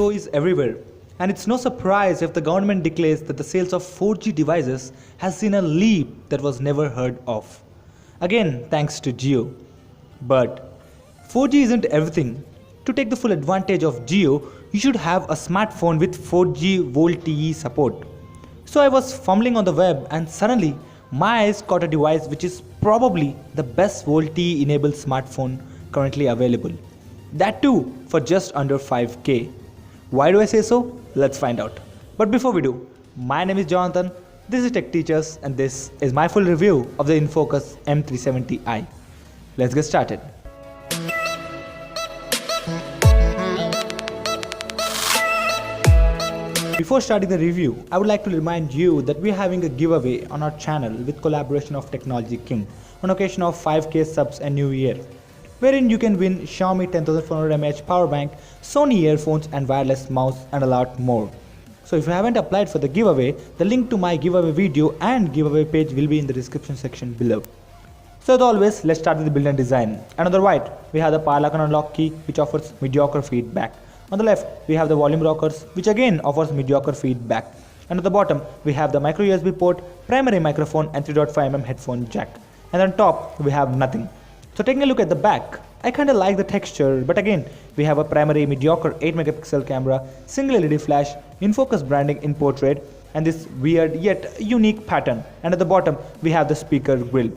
Jio is everywhere, and it's no surprise if the government declares that the sales of 4G devices has seen a leap that was never heard of. Again, thanks to Jio. But 4G isn't everything. To take the full advantage of Jio, you should have a smartphone with 4G VoLTE support. So I was fumbling on the web and suddenly my eyes caught a device which is probably the best VoLTE enabled smartphone currently available. That too for just under 5K. Why do I say so? Let's find out. But before we do, my name is Jonathan, this is TechTeachers, and this is my full review of the InFocus M370i. Let's get started. Before starting the review, I would like to remind you that we are having a giveaway on our channel with collaboration of Technology King on occasion of 5K subs and New Year, wherein you can win Xiaomi 10400 mAh power bank, Sony earphones and wireless mouse and a lot more. So if you haven't applied for the giveaway, the link to my giveaway video and giveaway page will be in the description section below. So as always, let's start with the build and design. And on the right, we have the power lock and unlock key which offers mediocre feedback. On the left, we have the volume rockers, which again offers mediocre feedback. And at the bottom, we have the micro USB port, primary microphone and 3.5mm headphone jack. And on top, we have nothing. So taking a look at the back, I kinda like the texture, but again, we have a primary mediocre 8MP camera, single LED flash, InFocus branding in portrait, and this weird yet unique pattern. And at the bottom, we have the speaker grill.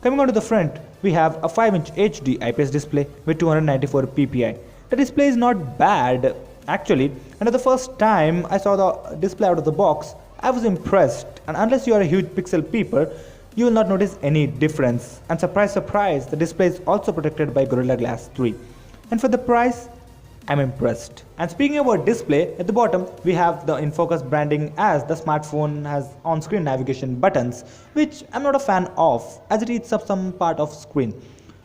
Coming on to the front, we have a 5-inch HD IPS display with 294 ppi. The display is not bad actually, and at the first time I saw the display out of the box, I was impressed, and unless you are a huge pixel peeper, you will not notice any difference. And surprise surprise, the display is also protected by Gorilla Glass 3. And for the price, I'm impressed. And speaking about display, at the bottom we have the InFocus branding, as the smartphone has on-screen navigation buttons, which I'm not a fan of as it eats up some part of screen.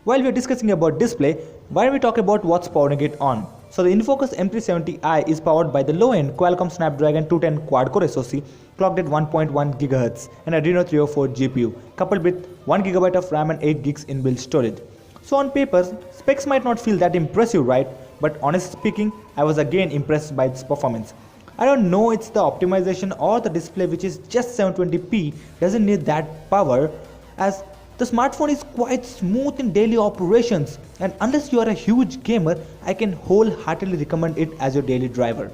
While we are discussing about display, why don't we talk about what's powering it on? So the InFocus M370i is powered by the low-end Qualcomm Snapdragon 210 quad-core SoC clocked at 1.1 GHz and Adreno 304 GPU, coupled with 1 GB of RAM and 8 GB inbuilt storage. So on paper, specs might not feel that impressive, right? But honestly speaking, I was again impressed by its performance. I don't know it's the optimization or the display, which is just 720p, doesn't need that power, as the smartphone is quite smooth in daily operations, and unless you are a huge gamer, I can wholeheartedly recommend it as your daily driver.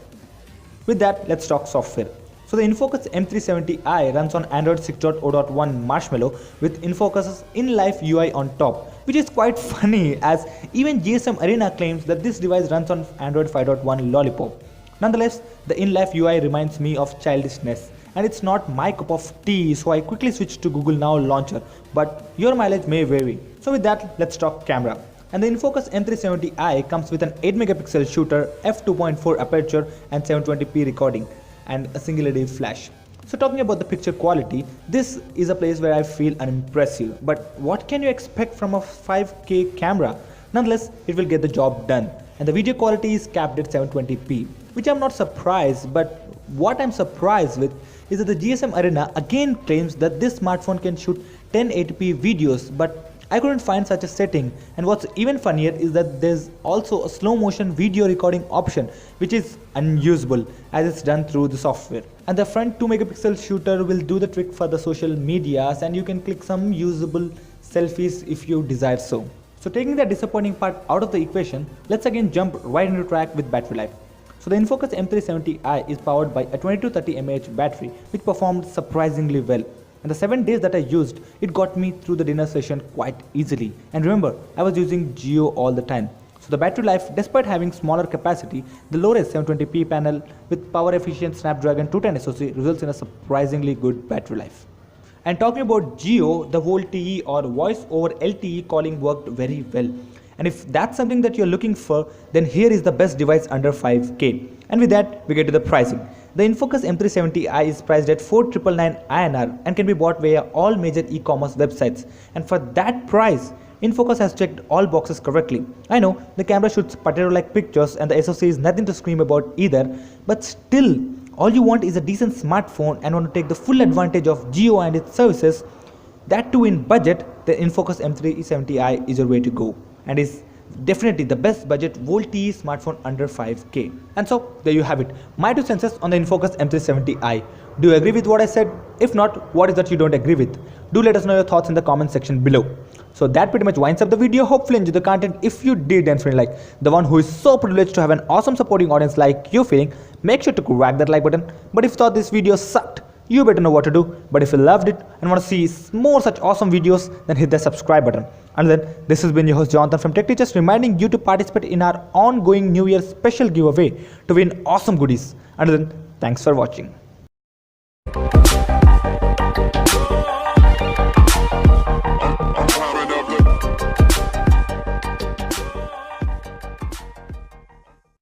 With that, let's talk software. So the InFocus M370i runs on Android 6.0.1 Marshmallow with InFocus's in-life UI on top, which is quite funny as even GSM Arena claims that this device runs on Android 5.1 Lollipop. Nonetheless, the in-life UI reminds me of childishness, and it's not my cup of tea, so I quickly switched to Google Now Launcher, but your mileage may vary. So with that, let's talk camera. And the InFocus M370i comes with an 8MP shooter, f2.4 aperture and 720p recording, and a single LED flash. So talking about the picture quality, this is a place where I feel unimpressive, but what can you expect from a 5K camera? Nonetheless, it will get the job done. And the video quality is capped at 720p, which I'm not surprised, but what I'm surprised with is that the GSM Arena again claims that this smartphone can shoot 1080p videos, but I couldn't find such a setting. And what's even funnier is that there's also a slow motion video recording option, which is unusable as it's done through the software. And the front 2MP shooter will do the trick for the social medias, and you can click some usable selfies if you desire so. So taking the disappointing part out of the equation, let's again jump right into track with battery life. So the InFocus M370i is powered by a 2230 mAh battery, which performed surprisingly well. And the 7 days that I used, it got me through the dinner session quite easily. And remember, I was using Jio all the time. So the battery life, despite having smaller capacity, the low-res 720p panel with power-efficient Snapdragon 210 SoC results in a surprisingly good battery life. And talking about Jio, the VoLTE or Voice over LTE calling worked very well. And if that's something that you're looking for, then here is the best device under 5K. And with that, we get to the pricing. The InFocus M370i is priced at 4,999 INR and can be bought via all major e-commerce websites. And for that price, InFocus has checked all boxes correctly. I know the camera shoots potato-like pictures and the SoC is nothing to scream about either, but still, all you want is a decent smartphone and want to take the full advantage of Jio and its services, that too in budget, the InFocus M370i is your way to go. And is Definitely the best budget VoLTE smartphone under 5K. And so there you have it, my 2 cents on the InFocus M370i. Do you agree with what I said? If not, what is that you don't agree with? Do let us know your thoughts in the comment section below. So that pretty much winds up the video. Hopefully enjoy the content. If you did, and feeling like the one who is so privileged to have an awesome supporting audience like you feeling, make sure to crack that like button. But if you thought this video sucked, you better know what to do. But if you loved it and want to see more such awesome videos, then hit the subscribe button. And then this has been your host Jonathan from TechTeachers, reminding you to participate in our ongoing New Year special giveaway to win awesome goodies. And then thanks for watching.